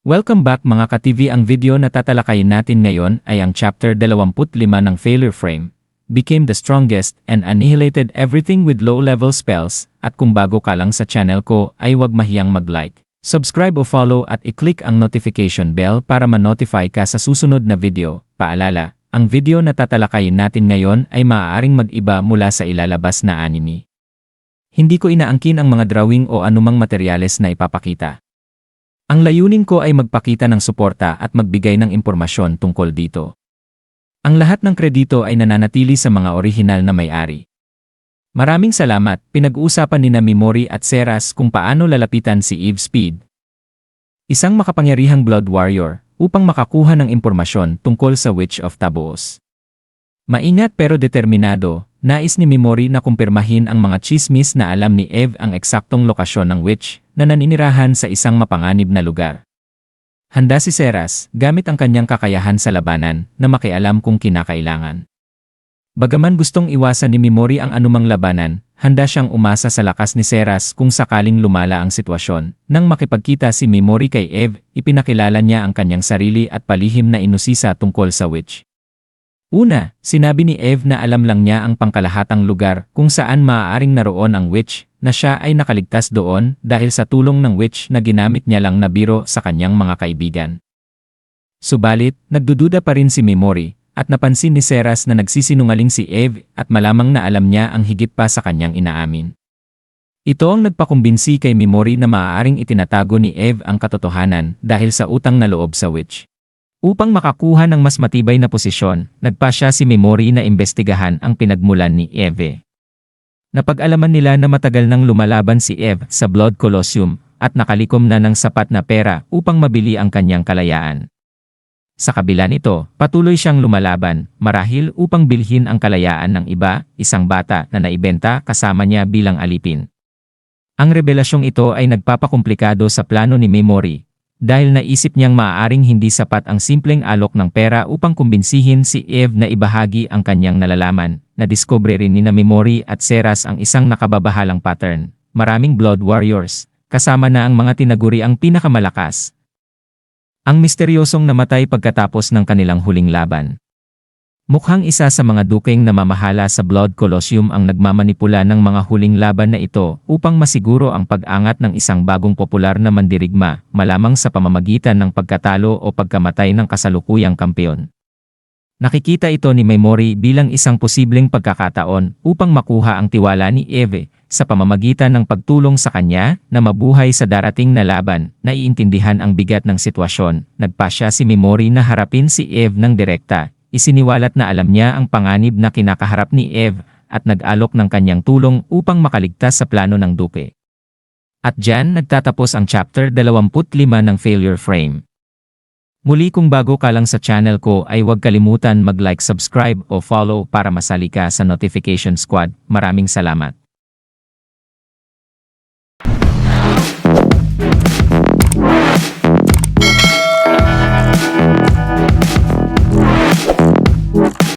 Welcome back mga ka-TV. Ang video na tatalakayin natin ngayon ay ang chapter 25 ng Failure Frame, Became the Strongest and Annihilated Everything with Low-Level Spells. At kung bago ka lang sa channel ko ay huwag mahiyang mag-like, subscribe o follow at i-click ang notification bell para ma-notify ka sa susunod na video. Paalala, ang video na tatalakayin natin ngayon ay maaaring mag-iba mula sa ilalabas na anime. Hindi ko inaangkin ang mga drawing o anumang materyales na ipapakita. Ang layunin ko ay magpakita ng suporta at magbigay ng impormasyon tungkol dito. Ang lahat ng kredito ay nananatili sa mga orihinal na may-ari. Maraming salamat. Pinag-uusapan ni Mimori at Seras kung paano lalapitan si Eve Speed, isang makapangyarihang Blood Warrior, upang makakuha ng impormasyon tungkol sa Witch of Taboos. Maingat pero determinado, nais ni Mimori na kumpirmahin ang mga chismis na alam ni Eve ang eksaktong lokasyon ng witch na naninirahan sa isang mapanganib na lugar. Handa si Seras, gamit ang kanyang kakayahan sa labanan, na makialam kung kinakailangan. Bagaman gustong iwasan ni Mimori ang anumang labanan, handa siyang umasa sa lakas ni Seras kung sakaling lumala ang sitwasyon. Nang makipagkita si Mimori kay Eve, ipinakilala niya ang kanyang sarili at palihim na inusisa tungkol sa witch. Una, sinabi ni Eve na alam lang niya ang pangkalahatang lugar kung saan maaaring naroon ang witch, na siya ay nakaligtas doon dahil sa tulong ng witch na ginamit niya lang na biro sa kanyang mga kaibigan. Subalit, nagdududa pa rin si Mimori, at napansin ni Seras na nagsisinungaling si Eve at malamang na alam niya ang higit pa sa kanyang inaamin. Ito ang nagpakumbinsi kay Mimori na maaaring itinatago ni Eve ang katotohanan dahil sa utang na loob sa witch. Upang makakuha ng mas matibay na posisyon, nagpasya si Mimori na imbestigahan ang pinagmulan ni Eve. Napag-alaman nila na matagal nang lumalaban si Eve sa Blood Colosseum at nakalikom na ng sapat na pera upang mabili ang kanyang kalayaan. Sa kabila nito, patuloy siyang lumalaban, marahil upang bilhin ang kalayaan ng iba, isang bata na naibenta kasama niya bilang alipin. Ang revelasyong ito ay nagpapakomplikado sa plano ni Mimori, dahil naisip niyang maaaring hindi sapat ang simpleng alok ng pera upang kumbinsihin si Eve na ibahagi ang kanyang nalalaman. Nadiskubre rin ni Mimori at Seras ang isang nakababahalang pattern. Maraming Blood Warriors, kasama na ang mga tinaguri ang pinakamalakas, ang misteryosong namatay pagkatapos ng kanilang huling laban. Mukhang isa sa mga dukeng namamahala sa Blood Colosseum ang nagmamanipula ng mga huling laban na ito upang masiguro ang pag-angat ng isang bagong popular na mandirigma, malamang sa pamamagitan ng pagkatalo o pagkamatay ng kasalukuyang kampeon. Nakikita ito ni Mimori bilang isang posibleng pagkakataon upang makuha ang tiwala ni Eve sa pamamagitan ng pagtulong sa kanya na mabuhay sa darating na laban. Naiintindihan ang bigat ng sitwasyon, nagpasya si Mimori na harapin si Eve ng direkta. Isiniwalat na alam niya ang panganib na kinakaharap ni Eve at nag-alok ng kanyang tulong upang makaligtas sa plano ng duke. At diyan nagtatapos ang chapter 25 ng Failure Frame. Muli kung bago ka lang sa channel ko ay huwag kalimutan mag-like, subscribe o follow para masali ka sa notification squad. Maraming salamat.